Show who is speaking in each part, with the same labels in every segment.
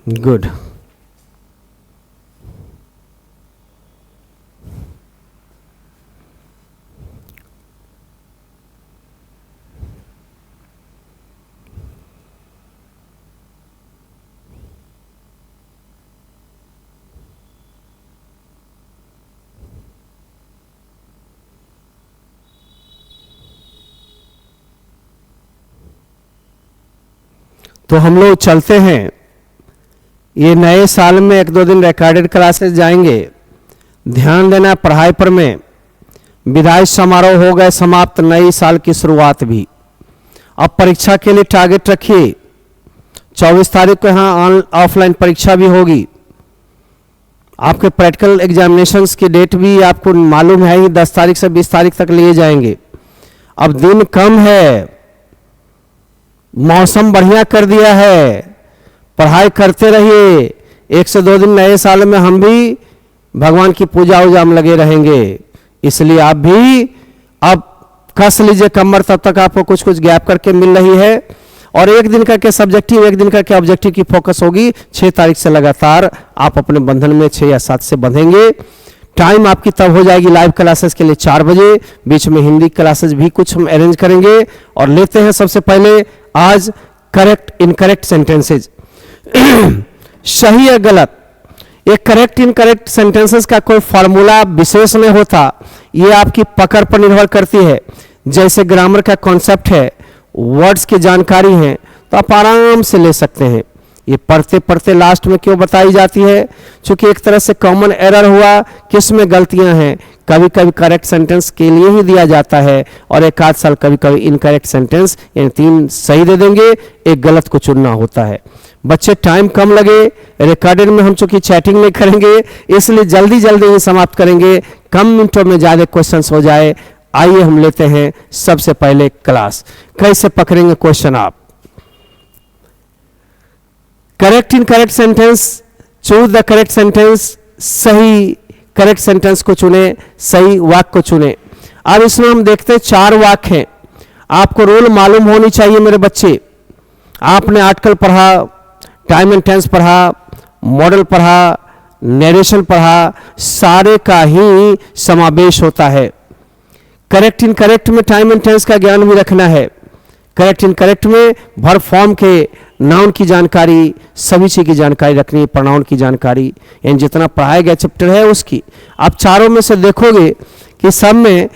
Speaker 1: Good. तो हम लोग चलते हैं, ये नए साल में 1-2 दिन रिकॉर्डेड क्लासेस जाएंगे। ध्यान देना पढ़ाई पर में। विदाई समारोह हो गए समाप्त, नई साल की शुरुआत भी। अब परीक्षा के लिए टारगेट रखिए। 24 तारीख को यहाँ ऑफलाइन परीक्षा भी होगी। आपके प्रैक्टिकल एग्जामिनेशंस की डेट भी आपको मालूम है ही, 10 तारीख से 20 तारीख तक लिए जाएंगे। अब दिन कम है, मौसम बढ़िया कर दिया है, पढ़ाई करते रहिए। 1 से 2 दिन नए साल में हम भी भगवान की पूजा उजा में लगे रहेंगे, इसलिए आप भी अब कस लीजिए कमर। तब तक आपको कुछ कुछ गैप करके मिल रही है, और 1 दिन करके सब्जेक्टिव, 1 दिन करके ऑब्जेक्टिव की फोकस होगी। 6 तारीख से लगातार आप अपने बंधन में 6 या 7 से बंधेंगे। टाइम आपकी तब हो जाएगी लाइव क्लासेस के लिए 4 बजे। बीच में हिंदी क्लासेस भी कुछ हम अरेंज करेंगे। और लेते हैं सबसे पहले आज करेक्ट इनकरेक्ट सेंटेंसेज। सही या गलत, ये करेक्ट इनकरेक्ट सेंटेंसेस का कोई फार्मूला विशेष नहीं होता, ये आपकी पकड़ पर निर्भर करती है। जैसे ग्रामर का कॉन्सेप्ट है, वर्ड्स की जानकारी है, तो आप आराम से ले सकते हैं। ये पढ़ते पढ़ते लास्ट में क्यों बताई जाती है? क्योंकि एक तरह से कॉमन एरर हुआ, किस में गलतियां हैं। कभी कभी करेक्ट सेंटेंस के लिए ही दिया जाता है, और एक आध साल कभी कभी इनकरेक्ट सेंटेंस, यानी 3 सही दे देंगे, एक गलत को चुनना होता है। बच्चे टाइम कम लगे, रिकॉर्डेड में हम चूंकि चैटिंग नहीं करेंगे, इसलिए जल्दी जल्दी ही समाप्त करेंगे, कम मिनटों में ज़्यादा क्वेश्चंस हो जाए। आइए हम लेते हैं सबसे पहले क्लास। कैसे पकड़ेंगे क्वेश्चन आप? Correct incorrect sentence, choose the correct sentence. सही करेक्ट सेंटेंस को चुने, सही वाक्य को चुने। अब इसमें हम देखते हैं 4 वाक्य हैं। आपको रूल मालूम होनी चाहिए मेरे बच्चे। आपने आर्टिकल पढ़ा, टाइम एंड टेंस पढ़ा, मॉडल पढ़ा, नरेशन पढ़ा, सारे का ही समावेश होता है। करेक्ट इनकरेक्ट में टाइम एंड टेंस का ज्ञान भी रखना है। करेक्ट इनकरेक्ट में वर्ब फॉर्म के, नाउन की जानकारी, सभी चीज की जानकारी रखनी है, प्रोनाउन की जानकारी, यानी जितना पढ़ाया गया चैप्टर है उसकी। आप चारों में से देखोगे कि सब में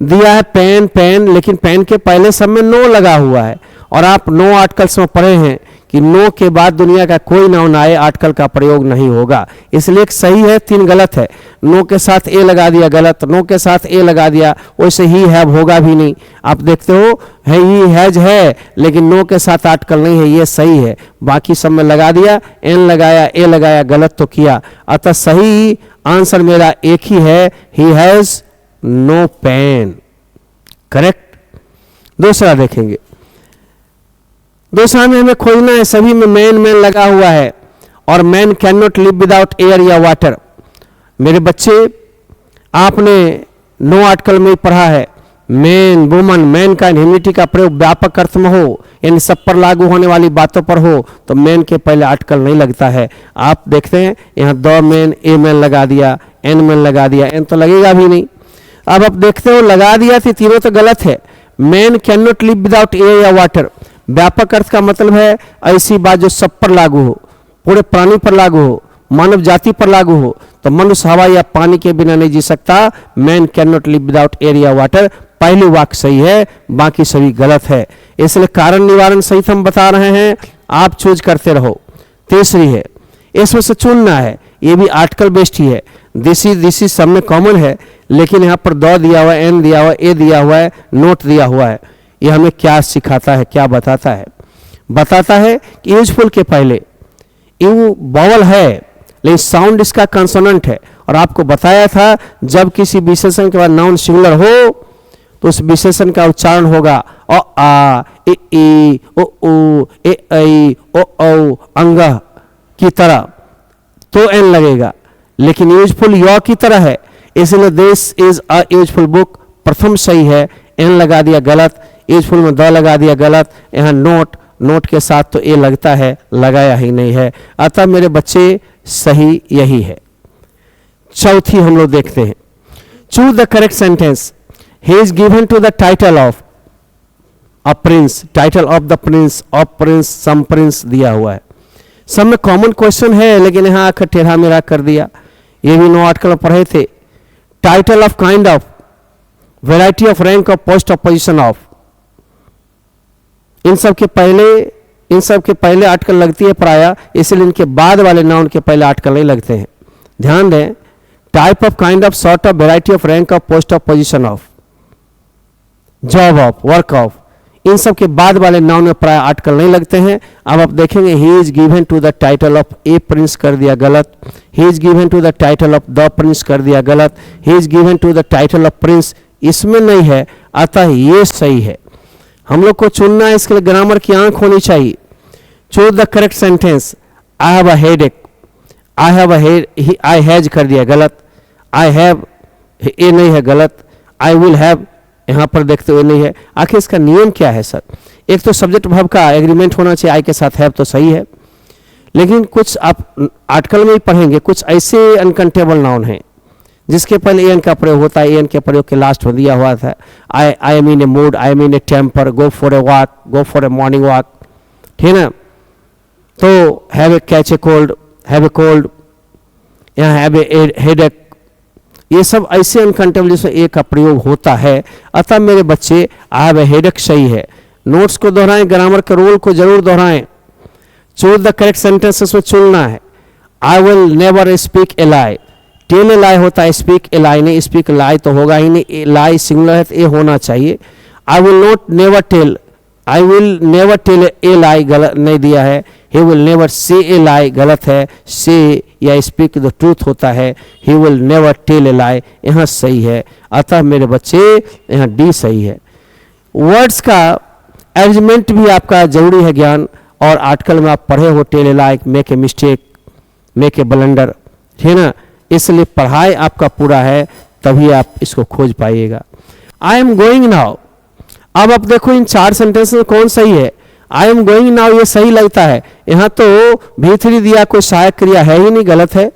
Speaker 1: दिया है पेन पेन, लेकिन पेन के पहले सब में नो लगा हुआ है। और आप 9 आर्टिकल्स में पढ़े हैं कि नो के बाद दुनिया का कोई नाउन आए आर्टिकल का प्रयोग नहीं होगा। इसलिए एक सही है, 3 गलत है। नो के साथ ए लगा दिया गलत, नो के साथ ए लगा दिया, वैसे ही हैव होगा भी नहीं। आप देखते हो है ही हैज है, लेकिन नो के साथ आर्टिकल नहीं है, ये सही है। बाकी सब में लगा दिया, एन लगाया, ए लगाया, गलत तो किया। अतः सही आंसर मेरा एक ही है, he has no pain. Correct. दूसरा देखेंगे। दूसरा में हमें खोजना है, सभी में मैन मैन लगा हुआ है, और man can not live without air या वाटर। मेरे बच्चे, आपने 9 आर्टिकल में पढ़ा है, मैन वुमन, मैन का ह्यूमिनिटी का प्रयोग व्यापक अर्थ में हो, यानी सब पर लागू होने वाली बातों पर हो, तो मैन के पहले आर्टिकल नहीं लगता है। आप देखते हैं यहाँ द मैन, ए मैन लगा दिया, एन मैन लगा दिया, एन तो लगेगा भी नहीं। अब आप देखते हो लगा दिया थी, तीनों तो गलत है। Man can not live without air या वाटर, व्यापक अर्थ का मतलब है ऐसी बात जो सब पर लागू हो, पूरे प्राणी पर लागू हो, मानव जाति पर लागू हो। तो मनुष्य हवा या पानी के बिना नहीं जी सकता। Man can not live without air या वाटर, पहली वाक्य सही है, बाकी सभी गलत है। इसलिए कारण निवारण सहित हम बता रहे हैं, आप चूज करते रहो। तीसरी है, इसमें से चुनना है, ये भी आर्टिकल बेस्ड ही है। दिस सब में कॉमन है, लेकिन यहाँ पर द दिया हुआ है, एन दिया हुआ है, ए दिया हुआ है, नोट दिया हुआ है। ये हमें क्या सिखाता है, क्या बताता है? बताता है कि यूजफुल के पहले यू बॉवल है, लेकिन साउंड इसका कंसोनेंट है। और आपको बताया था जब किसी विशेषण के बाद नाउन सिंगुलर हो तो उस विशेषण का उच्चारण होगा अ आ, ए ई, ओ ऊ, ए ऐ, ओ औ, अंग की तरह, तो एन लगेगा। लेकिन यूजफुल य की तरह है, इसलिए this is a useful book प्रथम सही है, एन लगा दिया गलत। यूजफुल में द लगा दिया गलत। यहाँ नोट नोट के साथ तो ए लगता है, लगाया ही नहीं है। अतः मेरे बच्चे सही यही है। चौथी हम लोग देखते हैं, choose the correct sentence. He is given to the title of a prince, title of the prince, of prince, some prince दिया हुआ है। सब में कॉमन क्वेश्चन है, लेकिन यहाँ आकर टेढ़ा मेढ़ा कर दिया। ये भी 9 आर्टिकल पढ़े थे। Title of, kind of, variety of, rank of, post of, position of, इन सब के पहले आर्टिकल लगती है प्राय, इसलिए इनके बाद वाले नाउन के पहले आर्टिकल नहीं लगते हैं। ध्यान दें, type of, kind of, sort of, variety of, rank of, post of, position of, job of, work of, इन सब के बाद वाले नाउन में प्राय आर्टिकल नहीं लगते हैं। अब आप देखेंगे, he is given to the title of a prince कर दिया गलत, he is given to the title of the prince कर दिया गलत, he is given to the title of prince इसमें नहीं है, अतः ये सही है। हम लोग को चुनना है, इसके लिए ग्रामर की आंख होनी चाहिए। Choose the correct sentence. I have a headache, I have a head, I has कर दिया गलत, आई हैव ये नहीं है गलत, आई विल हैव यहाँ पर देखते हुए नहीं है। आखिर इसका नियम क्या है सर? एक तो सब्जेक्ट वर्ब का एग्रीमेंट होना चाहिए, आई के साथ हैव तो सही है, लेकिन कुछ आप आर्टिकल में ही पढ़ेंगे, कुछ ऐसे अनकंटेबल नाउन हैं जिसके पहले एन का प्रयोग होता है, एन के प्रयोग के लास्ट में दिया हुआ था। I am in a mood, I am in a temper, go for a walk, go for a morning walk, ठीक है ना। तो have a catch a cold, have a cold, यहाँ हैव ए हेडेक, ये सब ऐसे अनकंटेबल जिसमें ए का प्रयोग होता है। अतः मेरे बच्चे आई हैव ए हेडेक सही है। नोट्स को दोहराएं, ग्रामर के रूल को जरूर दोहराएं। चूज द करेक्ट सेंटेंस, उसमें चुनना है। I will never speak a lie, tell a lie होता है, स्पीक ए लाई नहीं, स्पीक लाई तो होगा ही नहीं, लाई सिंगुलर है तो ए होना चाहिए। I will not never tell, I will never tell a lie गलत नहीं दिया है, he will never say A lie गलत है, से या स्पीक द ट्रूथ होता है, he will never tell a lie यहाँ सही है। अतः मेरे बच्चे यहाँ डी सही है। वर्ड्स का अरेंजमेंट भी आपका जरूरी है ज्ञान, और आर्टिकल में आप पढ़े हो tell a lie, make a mistake, make a blunder, है ना, इसलिए पढ़ाई आपका पूरा है, तभी आप इसको खोज पाइएगा। आई एम गोइंग नाउ, अब आप देखो इन 4 सेंटेंस में कौन सही है। आई एम गोइंग नाउ ये सही लगता है, यहाँ तो V3 दिया, कोई सहायक क्रिया है ही नहीं, गलत है।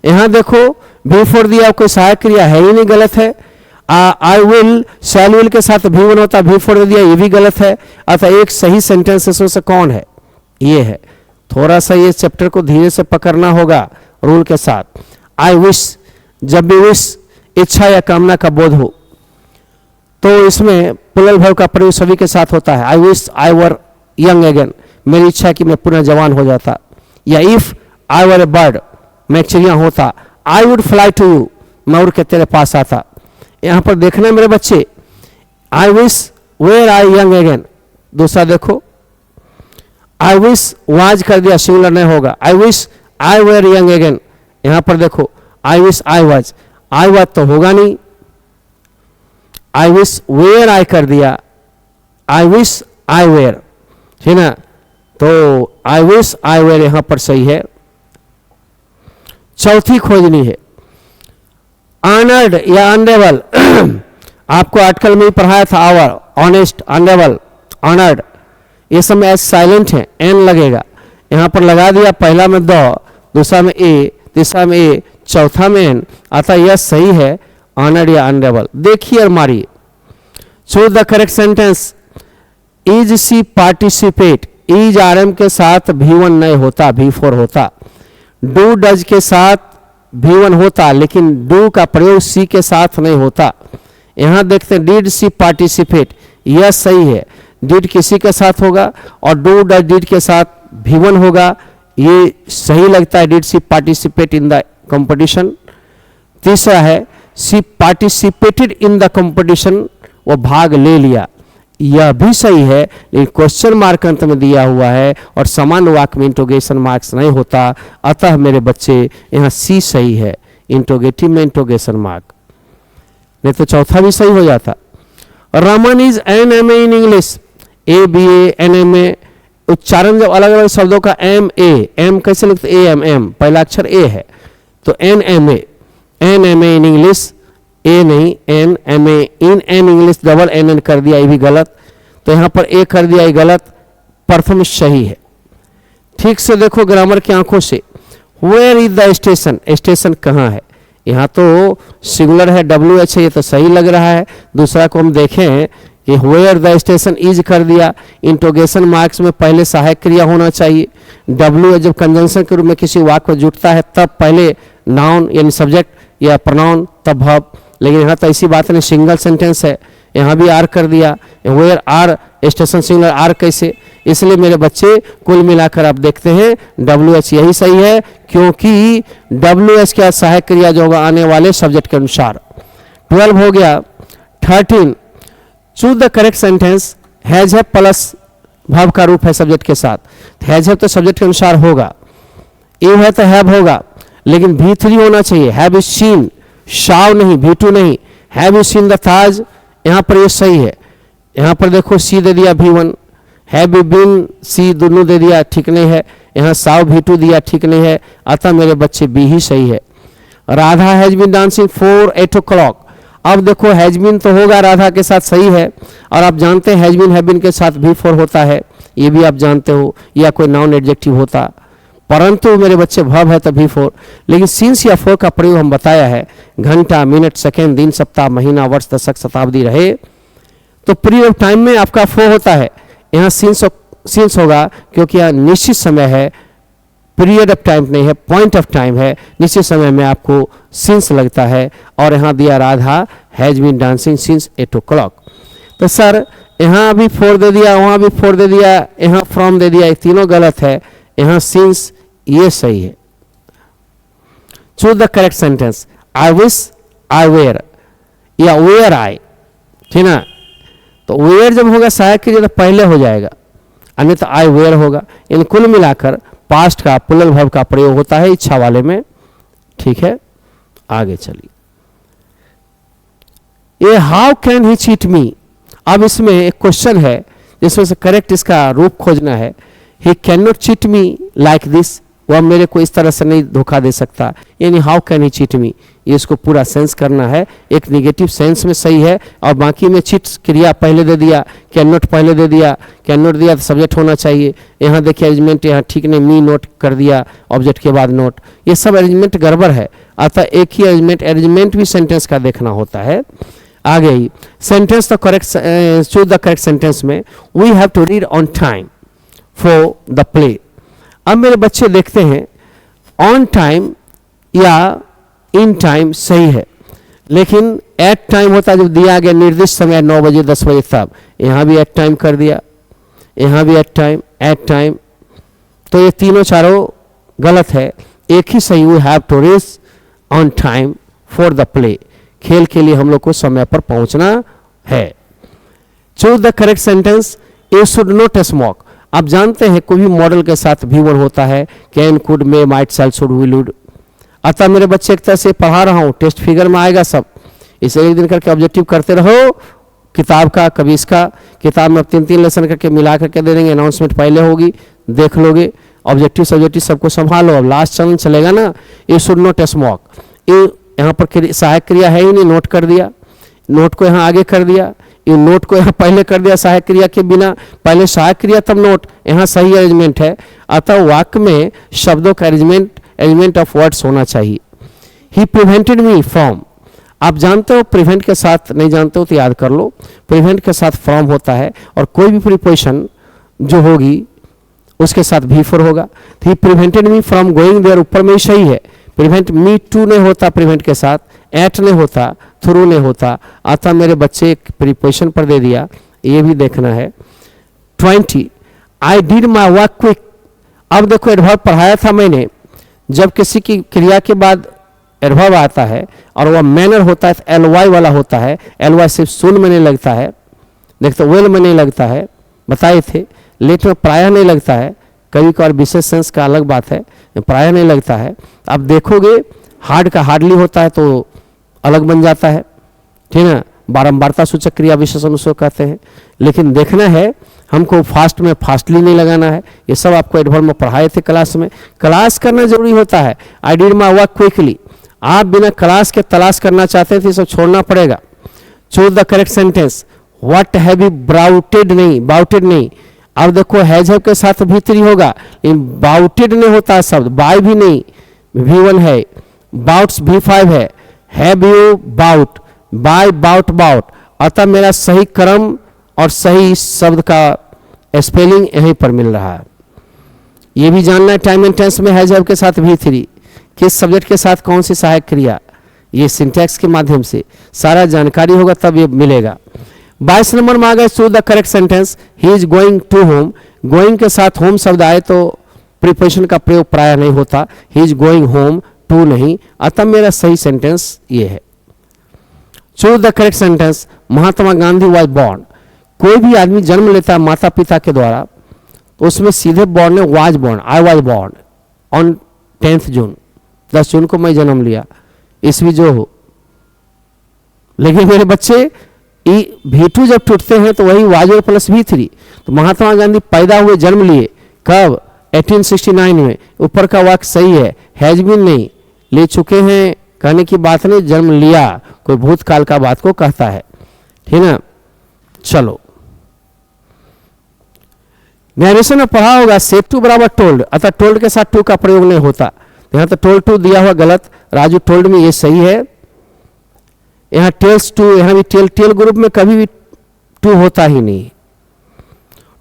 Speaker 1: यहाँ देखो V4 दिया, कोई सहायक क्रिया है ही नहीं, गलत है। आई विल, शैल विल के साथ V1 होता, V4 दिया, ये भी गलत है। अतः एक सही सेंटेंस इसमें से कौन है? ये है। थोड़ा सा ये चैप्टर को धीरे से पकड़ना होगा रूल के साथ। आई विश, जब भी विश इच्छा या कामना का बोध हो तो इसमें प्लूरल वर्ब का प्रयोग सभी के साथ होता है। आई wish I were young again, मेरी इच्छा कि मैं पुनः जवान हो जाता। या if I were A bird, मैं चिड़िया होता। I would fly to you, मैं उड़ के तेरे पास आता। यहाँ पर देखना मेरे बच्चे, I wish were I young again, दूसरा देखो आई विश वाज कर दिया, सिंगुलर नहीं होगा। I wish I were young again, यहाँ पर देखो आई विश आई वाज तो होगा नहीं। आई विश वेयर आई कर दिया, आई विश आई वेयर, है ना, तो आई विश आई वेयर यहां पर सही है। चौथी खोजनी है ऑनर्ड या ऑनरेबल। आपको आर्टिकल में ही पढ़ाया था, आवर, ऑनेस्ट, ऑनरेबल, ऑनर्ड, ये सब में साइलेंट है, एन लगेगा, यहां पर लगा दिया। पहला में द, दूसरा में ए, तीसरा में ए, चौथा में एन, अतः यह सही है, ऑनर्ड या ऑनरेबल। देखिए और मारिए। Choose the correct sentence. Is she participate, is are am के साथ V1 नहीं होता, V4 होता। डू डज के साथ V1 होता, लेकिन डू का प्रयोग सी के साथ नहीं होता। यहां देखते हैं डिड सी पार्टिसिपेट, यह सही है। डिड किसी के साथ होगा और डू डज डिड के साथ V1 होगा, ये सही लगता है। Did she participate in the competition. तीसरा है she participated in the competition, वो भाग ले लिया, यह भी सही है, लेकिन क्वेश्चन मार्क अंत में दिया हुआ है और समान वाक्य में इंटरोगेशन मार्क्स नहीं होता। अतः मेरे बच्चे यहाँ सी सही है, इंटरोगेटिव में इंटरोगेशन मार्क, नहीं तो चौथा भी सही हो जाता। Raman is an M A in English, a B A an M A, उच्चारण जब अलग अलग शब्दों का एम ए, एम कैसे लिखते, ए एम, एम पहला अक्षर ए है, तो N M A in English, A नहीं, N M A in N English, double N N कर दिया, ये भी गलत। तो यहाँ पर ए कर दिया, ये गलत। प्रथम सही है। ठीक से देखो ग्रामर की आंखों से। Where is the station, station कहाँ है? यहाँ तो सिंगुलर है, WH है, ये तो सही लग रहा है। दूसरा को हम देखें कि वेयर द स्टेशन इज कर दिया। इंटोगेशन मार्क्स में पहले सहायक क्रिया होना चाहिए। WH जब कंजंक्शन के रूप में किसी वाक्य में जुटता है तब पहले नाउन यानी सब्जेक्ट या प्रोनाउन तब वर्ब। लेकिन यहाँ तो ऐसी बात नहीं, सिंगल सेंटेंस है, यहाँ भी आर कर दिया। Where are station singular are कैसे? इसलिए मेरे बच्चे कुल मिलाकर आप देखते हैं WH यही सही है, क्योंकि WH क्या सहायक क्रिया जो होगा आने वाले सब्जेक्ट के अनुसार। 12 हो गया। 13 choose the correct sentence. Has है प्लस भाव का रूप है सब्जेक्ट के साथ। हैज है तो सब्जेक्ट के अनुसार होगा, ए है तो हैव होगा, लेकिन V3 होना चाहिए। हैव यू सीन, शाव नहीं, V2 नहीं। हैव यू सीन द ताज, यहाँ पर ये सही है। यहाँ पर देखो सी दे दिया V1, हैव यू बीन सी दोनों दे दिया, ठीक नहीं है। यहाँ साव V2 दिया, ठीक नहीं है। अतः मेरे बच्चे बी ही सही है। Radha has been dancing 4 8 o'clock। अब देखो हैज बीन तो होगा राधा के साथ, सही है। और आप जानते हैं हैज बीन हैव बीन के साथ V4 होता है, ये भी आप जानते हो, या कोई नाउन एडजेक्टिव होता, परंतु मेरे बच्चे वर्ब है तो V4। लेकिन सिंस या फोर का प्रयोग हम बताया है, घंटा, मिनट, सेकेंड, दिन, सप्ताह, महीना, वर्ष, दशक, शताब्दी रहे तो पीरियड ऑफ टाइम में आपका 4 होता है। यहाँ सिंस होगा क्योंकि यहाँ निश्चित समय है, पीरियड ऑफ टाइम नहीं है, पॉइंट ऑफ टाइम है। निश्चित समय में आपको सिंस लगता है। और यहाँ दिया Radha has been dancing since 8 o'clock। तो सर यहाँ भी 4 दे दिया, वहाँ भी 4 दे दिया, यहाँ फ्रॉम दे दिया, ये तीनों गलत है। यहाँ सिंस ये सही है। Choose the correct sentence. I wish I were या वेयर आई, ठीक ना। तो वेयर जब होगा सहायक क्रिया तो पहले हो जाएगा, अन्यथा आई वेयर होगा। इन कुल मिलाकर पास्ट का प्लूरल वर्ब का प्रयोग होता है इच्छा वाले में। ठीक है, आगे चलिए। ये हाउ कैन ही चीट मी, अब इसमें एक क्वेश्चन है जिसमें से करेक्ट इसका रूप खोजना है। He can not cheat me like this, वह मेरे को इस तरह से नहीं धोखा दे सकता, यानी हाउ कैन ही चीट मी, ये इसको पूरा सेंस करना है। एक निगेटिव सेंस में सही है और बाकी में चीट क्रिया पहले दे दिया, कैन नॉट पहले दे दिया, कैन नॉट दिया तो सब्जेक्ट होना चाहिए। यहाँ देखिए अरेंजमेंट यहाँ ठीक नहीं, मी नोट कर दिया ऑब्जेक्ट के बाद नोट, ये सब अरेंजमेंट गड़बड़ है। अतः एक ही अरेंजमेंट भी सेंटेंस का देखना होता है। आगे ही sentence the correct, choose the correct sentence में we have to read on time for the play. अब मेरे बच्चे देखते हैं ऑन टाइम या इन टाइम सही है, लेकिन एट टाइम होता है जब दिया गया निर्दिष्ट समय 9 बजे 10 बजे तब। यहाँ भी एट टाइम कर दिया, यहाँ भी एट टाइम, तो ये तीनों चारों गलत है। एक ही सही, we have to reach on time for the play, खेल के लिए हम लोग को समय पर पहुंचना है। Choose the correct sentence. You should not smoke, आप जानते हैं कोई भी मॉडल के साथ V1 होता है, can, could, may, might, shall, should, will, would. अतः मेरे बच्चे एक तरह से पढ़ा रहा हूँ, टेस्ट फिगर में आएगा सब, इसे एक दिन करके ऑब्जेक्टिव करते रहो। किताब का कभी इसका, किताब में अब 3-3 लेसन करके मिला करके दे देंगे, अनाउंसमेंट पहले होगी, देख लोगे। ऑब्जेक्टिव सब्जेक्टिव सबको संभालो। अब लास्ट चरण चलेगा ना, यू शुड नॉट स्मोक, ये यहाँ पर सहायक क्रिया है ही नहीं, नोट कर दिया, नोट को यहाँ आगे कर दिया, ये नोट को यहाँ पहले कर दिया सहायक क्रिया के बिना, पहले सहायक क्रिया तब नोट, यहाँ सही अरेंजमेंट है। अतः वाक्य में शब्दों का अरेंजमेंट ऑफ वर्ड्स होना चाहिए। ही प्रिवेंटेड मी फ्रॉम, आप जानते हो प्रिवेंट के साथ, नहीं जानते हो तो याद कर लो, प्रिवेंट के साथ फ्रॉम होता है और कोई भी प्रीपोजिशन जो होगी उसके साथ V4 होगा। He prevented me from going there, ऊपर में ही सही है। प्रिवेंट मी टू नहीं होता प्रिवेंट के साथ, एट नहीं होता, थ्रू नहीं होता। अतः मेरे बच्चे एक प्रीपोजिशन पर दे दिया, ये भी देखना है। 20 I did my work quick, अब देखो एडवर्ब पढ़ाया था मैंने, जब किसी की क्रिया के बाद एडवर्ब आता है और वह मैनर होता है तो LY वाला होता है। LY सिर्फ सुन में नहीं लगता है, देखते वेल में नहीं लगता है, बताए थे। लेट में प्रायः नहीं लगता है, कभी कभार विशेष सेंस का अलग बात है, प्रायः नहीं लगता है। अब देखोगे हार्ड का हार्डली होता है तो अलग बन जाता है, ठीक है। बारंबारता सूचक क्रिया विशेषण उसको कहते हैं। लेकिन देखना है हमको फास्ट में फास्टली नहीं लगाना है। ये सब आपको एडवर्ब में पढ़ाए थे क्लास में, क्लास करना जरूरी होता है। I did my work quickly, आप बिना क्लास के तलाश करना चाहते थे, सब छोड़ना पड़ेगा। Choose the correct sentence. What have you brouted नहीं, बाउटेड नहीं, अब देखो हैव के साथ भी3 होगा, लेकिन बाउटेड नहीं होता शब्द, बाय भी नहीं, V1 है, बाउट्स V5 है, have you bought, buy bought bought. अतः मेरा सही क्रम और सही शब्द का स्पेलिंग यहीं पर मिल रहा है। ये भी जानना है टाइम एंड टेंस में हैव के साथ V3 किस सब्जेक्ट के साथ कौन सी सहायक क्रिया, ये सिंटैक्स के माध्यम से सारा जानकारी होगा तब ये मिलेगा। 22 नंबर में आ गए choose the correct sentence, he is going to home. Going के साथ होम शब्द आए तो प्रीपोजिशन का प्रयोग प्राय नहीं होता, he is going home, to नहीं, अतः मेरा सही सेंटेंस ये है। Choose the correct sentence, Mahatma Gandhi was born. कोई भी आदमी जन्म लेता है माता पिता के द्वारा तो उसमें सीधे बॉर्न है was born, I was born on 10 जून, 10 जून को मैं जन्म लिया, ईस्वी जो हो। लेकिन मेरे बच्चे V2 जब टूटते हैं तो वही वाज प्लस V3, तो महात्मा गांधी पैदा हुए जन्म लिए कब 1869 में, ऊपर का वाक्य सही है, हैज बीन नहीं, ले चुके हैं कहने की बात नहीं, जन्म लिया कोई भूतकाल का बात को कहता है, ठीक ना। चलो नरेशन में पढ़ा होगा सेड टू बराबर टोल्ड, अतः टोल्ड के साथ टू का प्रयोग नहीं होता, यहाँ तो टोल्ड टू दिया हुआ गलत, राजू टोल्ड में ये सही है। यहाँ टेल्स टू, यहाँ भी टेल ग्रुप में कभी भी टू होता ही नहीं,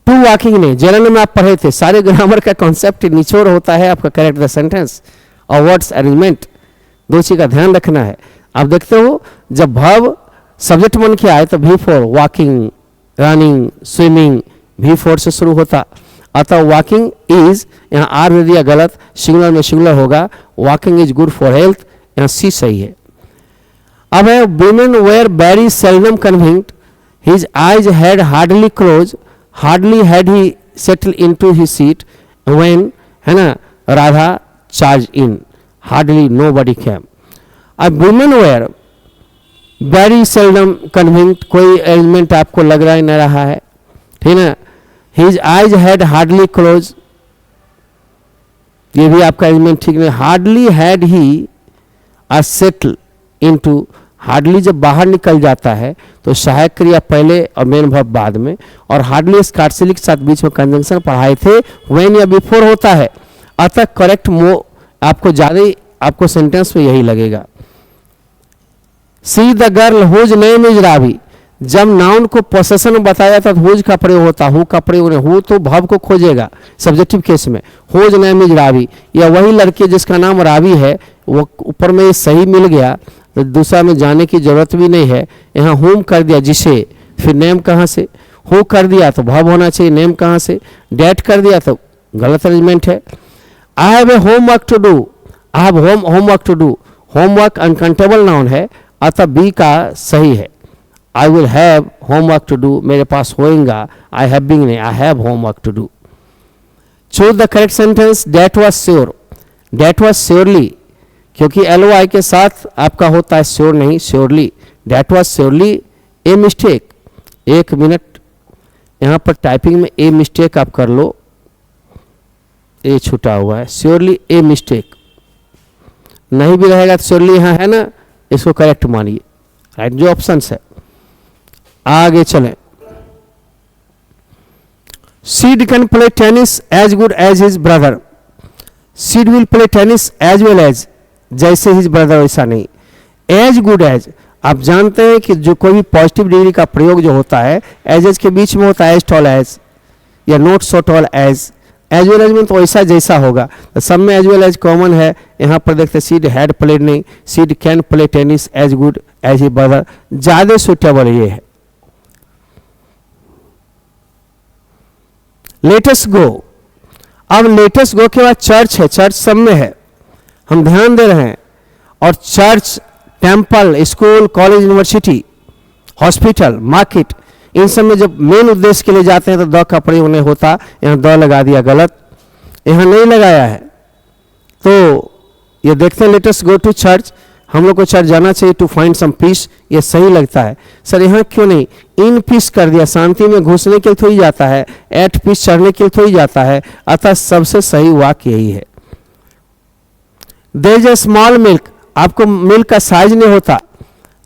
Speaker 1: टू वॉकिंग नहीं। जेलन में आप पढ़े थे, सारे ग्रामर का कॉन्सेप्ट निचोड़ होता है आपका करेक्ट द सेंटेंस और वर्ड्स अरेंजमेंट, दो चीज का ध्यान रखना है। आप देखते हो जब वर्ब सब्जेक्ट बन के आए तो V4 walking, running, swimming V4 से शुरू होता, अतः वॉकिंग इज, यहाँ आर दे दिया गलत, सिंगुलर में सिंगुलर होगा, walking is good for health, यहाँ सी सही है। अब है women were very seldom convinced, his eyes had hardly close, hardly had he settle into his seat when, है ना, Radha charge in, hardly nobody came. अब women were very seldom convinced, कोई एलिमेंट आपको लग रहा ही नहीं रहा है, ठीक ना। His eyes had hardly close, ये भी आपका एलिमेंट ठीक नहीं। Hardly had he a settle into, hardly जब बाहर निकल जाता है तो सहायक क्रिया पहले और मेन वर्ब बाद में, और हार्डली स्कार्सली के साथ बीच में कंजंक्शन पढ़ाए थे, व्हेन या बिफोर होता है, अतः करेक्ट आपको ज्यादा आपको सेंटेंस में यही लगेगा। See the girl whose name is Ravi, जब नाउन को पोसेशन बताया था तो हुज का प्रयोग होता, हु का प्रयोग नहीं, हु तो भव को खोजेगा सब्जेक्टिव केस में, हुज नेम इज रावी, या वही लड़के जिसका नाम रावी है, वो ऊपर में सही मिल गया तो दूसरा में जाने की जरूरत भी नहीं है। यहाँ होम कर दिया जिसे, फिर नेम कहाँ से, हु कर दिया तो भव होना चाहिए, नेम कहाँ से, डेट कर दिया तो गलत अरेंजमेंट है। I have a homework to do, I have homework to do, homework uncountable noun है, अतः बी का सही है। I will have homework to do, मेरे पास होएगा, आई हैव बीइंग नहीं, I have homework to do. Choose the correct sentence, that was sure, that was surely, क्योंकि LOI के साथ आपका होता है श्योर नहीं, surely, that was surely a mistake. एक मिनट, यहाँ पर टाइपिंग में ए मिस्टेक आप कर लो, ए छूटा हुआ है, श्योरली ए मिस्टेक नहीं भी रहेगा तो श्योरली यहाँ है ना, इसको करेक्ट मानिए, राइट जो ऑप्शन है। आगे चलें, Sid can play tennis as good as his brother, Sid will play tennis as well as, जैसे हिज ब्रदर वैसा नहीं, एज गुड एज। आप जानते हैं कि जो कोई भी पॉजिटिव डिग्री का प्रयोग जो होता है एज के बीच में होता है, एज टॉल एज या not so tall as well as में तो वैसा जैसा होगा, तो सब में एज वेल एज कॉमन है। यहाँ पर देखते सीड हैड प्लेड नहीं, Sid can play tennis as good as he brother, ज्यादा सुटेबल ये है। लेटेस्ट गो, अब लेटेस्ट गो के बाद चर्च है, चर्च सब में है, हम ध्यान दे रहे हैं, और church, temple, school, college, university, hospital, market, इन सब में जब मेन उद्देश्य के लिए जाते हैं तो द का प्रयोग नहीं होता, यहाँ द लगा दिया गलत, यहाँ नहीं लगाया है। तो ये देखते हैं लेटेस्ट गो टू चर्च, हम लोग को चर्च जाना चाहिए टू फाइंड सम पीस, ये सही लगता है। सर यहाँ क्यों नहीं इन पीस कर दिया, शांति में घुसने के लिए थोड़ी जाता है, एट पीस चढ़ने के लिए थोड़ी जाता है, अतः सबसे सही वाक्य यही है। There is a small milk, आपको मिल्क का साइज नहीं होता,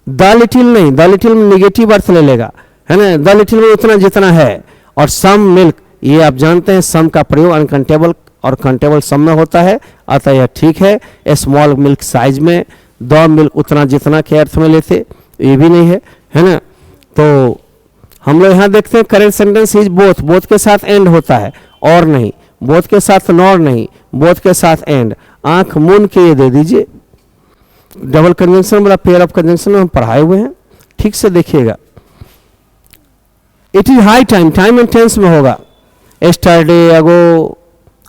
Speaker 1: द लिटिल नहीं, द लिटिल में निगेटिव अर्थ ले लेगा, है ना, द लिटिल में उतना जितना है, और सम मिल्क ये आप जानते हैं सम का प्रयोग अनकाउंटेबल और काउंटेबल सम में होता है, अतः यह ठीक है। स्मॉल मिल्क साइज में, द मिल्क उतना जितना के अर्थ में लेते, ये भी नहीं है ना। तो हम लोग यहाँ देखते हैं correct sentence is both, both के साथ एंड होता है और नहीं, बोथ के साथ नॉर नहीं, बोथ के साथ एंड। आंख मून के ये दे दीजिए, डबल कंजंक्शन वाला पेयर ऑफ कंजंक्शन में हम पढ़ाए हुए हैं, ठीक से देखिएगा। It is high time, time and tense में होगा, एस्टरडे, अगो,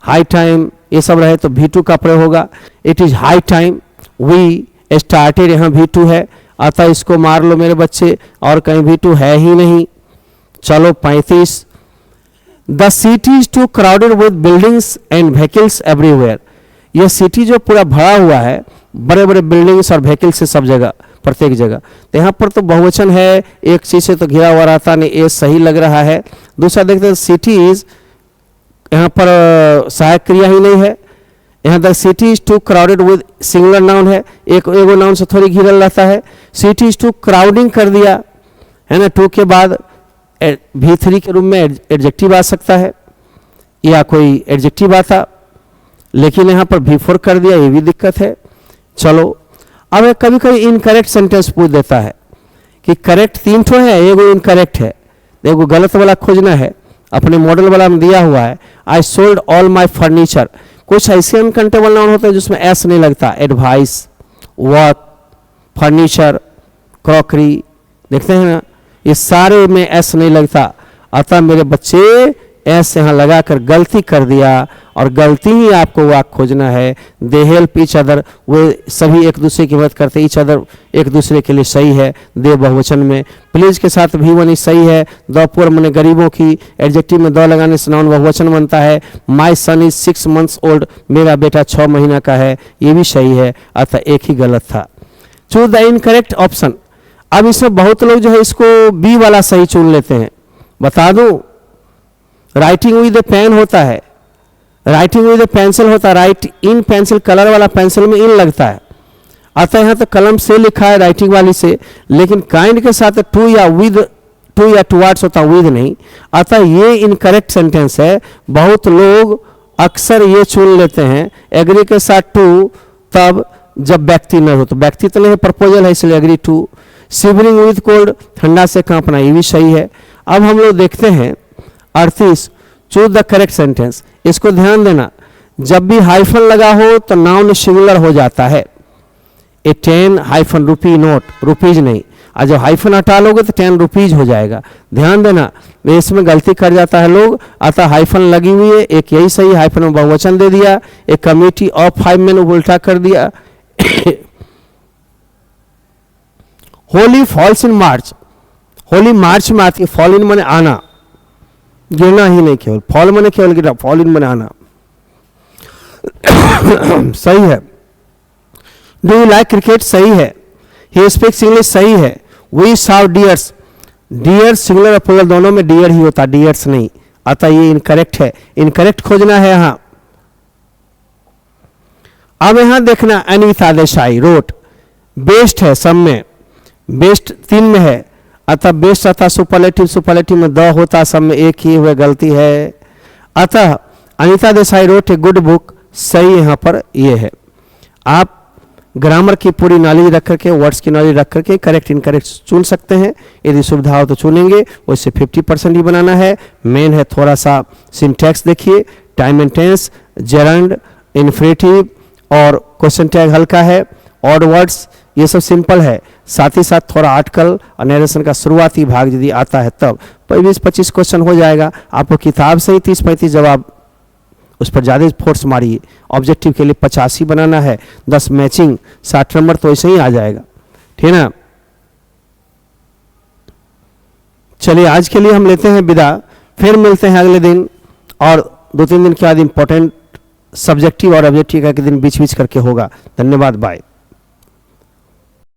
Speaker 1: हाई टाइम ये सब रहे तो V2 का प्रयोग होगा। It is high time we started, यहाँ V2 है, अतः इसको मार लो मेरे बच्चे, और कहीं V2 है ही नहीं। चलो 35, the city is too crowded with buildings and vehicles everywhere, यह सिटी जो पूरा भरा हुआ है बड़े बड़े बिल्डिंग्स और व्हीकल्स से सब जगह, प्रत्येक जगह। तो यहाँ पर तो बहुवचन है, एक चीज से तो घिरा हुआ रहता नहीं, ये सही लग रहा है। दूसरा देखते हैं सिटी इज, यहाँ पर सहायक क्रिया ही नहीं है, यहाँ the city is too crowded with singular noun है, एक एगो नाउन से थोड़ी घिरल रहता है। सिटी इज टू क्राउडिंग कर दिया है ना, टू के बाद V3 के रूप में एडजेक्टिव आ सकता है या कोई एडजेक्टिव आता, लेकिन यहाँ पर V4 कर दिया, ये भी दिक्कत है। चलो अब कभी कभी इनकरेक्ट सेंटेंस पूछ देता है कि करेक्ट 3 ठो है, एगो इनकरेक्ट है, एगो गलत वाला खोजना है, अपने मॉडल वाला में दिया हुआ है I sold all my furniture. कुछ ऐसे अनकाउंटेबल नाउन होते हैं जिसमें एस नहीं लगता, एडवाइस, वर्क, फर्नीचर, क्रॉकरी, देखते हैं ना, ये सारे में एस नहीं लगता, अतः मेरे बच्चे एस यहाँ लगाकर गलती कर दिया, और गलती ही आपको वाक खोजना है। दे हेल्प ईच अदर, वे सभी एक दूसरे की मदद करते, ईच अदर एक दूसरे के लिए सही है, दे बहुवचन में। प्लीज के साथ V1 सही है, द पुअर माने गरीबों की, एडजेक्टिव में द लगाने से नाउन बहुवचन बनता है। माई सन इज 6 months ओल्ड, मेरा बेटा 6 महीना का है, ये भी सही है, अतः एक ही गलत था। Choose the incorrect option. अब इसमें बहुत लोग जो है इसको बी वाला सही चुन लेते हैं, बता दूं, राइटिंग विद ए पेन होता है, राइटिंग विद ए पेंसिल होता है, राइट इन पेंसिल, कलर वाला पेंसिल में इन लगता है, अतः यहाँ तो कलम से लिखा है राइटिंग वाली से, लेकिन काइंड के साथ टू या विद, टू या टुवार्ड्स होता, विद नहीं, अतः ये इनकरेक्ट सेंटेंस है। बहुत लोग अक्सर ये चुन लेते हैं एग्री के साथ टू, तब जब व्यक्ति न हो, तो व्यक्ति तो नहीं, प्रपोजल है इसलिए agree to. Shivering with cold, ठंडा से कांपना, ये भी सही है। अब हम लोग देखते हैं 38, चूज द करेक्ट सेंटेंस। इसको ध्यान देना, जब भी हाइफन लगा हो तो नाउन सिंगुलर हो जाता है। ए 10 हाइफन रुपी नोट, रुपीज नहीं, और जब हाइफन हटा लोगे तो 10 रुपीज हो जाएगा। ध्यान देना, इसमें गलती कर जाता है लोग, अतः हाइफन लगी हुई है, एक यही सही, हाइफन में बहुवचन दे दिया, एक कमिटी ऑफ 5 men उल्टा कर दिया। होली फॉल्स इन मार्च, होली मार्च में आती है, फॉल इन माने आना, गिरना ही नहीं, केवल फॉल माने केवल गिरना, फॉल इन माने आना। सही है। डू यू लाइक क्रिकेट, सही है। ही स्पीक्स इंग्लिश, सही है। We saw deers, deer singular और प्लूरल दोनों में डियर ही होता, डियर्स नहीं, अतः ये इनकरेक्ट है, इनकरेक्ट खोजना है यहाँ। अब यहां देखना, अनीता देसाई रोट, बेस्ट है सब में, बेस्ट 3 में है, अतः बेस्ट अतः सुपरलेटिव, सुपरलेटिव में द होता, सब में एक ही हुए, गलती है। अतः Anita Desai wrote a good book, सही यहाँ पर ये है। आप ग्रामर की पूरी नॉलेज रख करके, वर्ड्स की नॉलेज रख करके करेक्ट इनकरेक्ट चुन सकते हैं, यदि सुविधा हो तो चुनेंगे, वैसे 50% ही बनाना है। मेन है थोड़ा सा सिंटैक्स देखिए, time and tense, gerund, infinitive और क्वेश्चन टैग हल्का है, ऑड वर्ड्स ये सब सिंपल है, साथ ही साथ थोड़ा आर्टिकल और नरेशन का शुरुआती भाग यदि आता है तब 20-25 क्वेश्चन हो जाएगा। आपको किताब से ही 30-35 जवाब, उस पर ज़्यादा फोर्स मारिए। ऑब्जेक्टिव के लिए 85 बनाना है, 10 मैचिंग, 60 नंबर तो ऐसे ही आ जाएगा, ठीक है ना। चलिए आज के लिए हम लेते हैं विदा, फिर मिलते हैं अगले दिन, और 2-3 दिन के बाद इंपॉर्टेंट सब्जेक्टिव और ऑब्जेक्टिव का दिन बीच बीच करके होगा। धन्यवाद, बाय।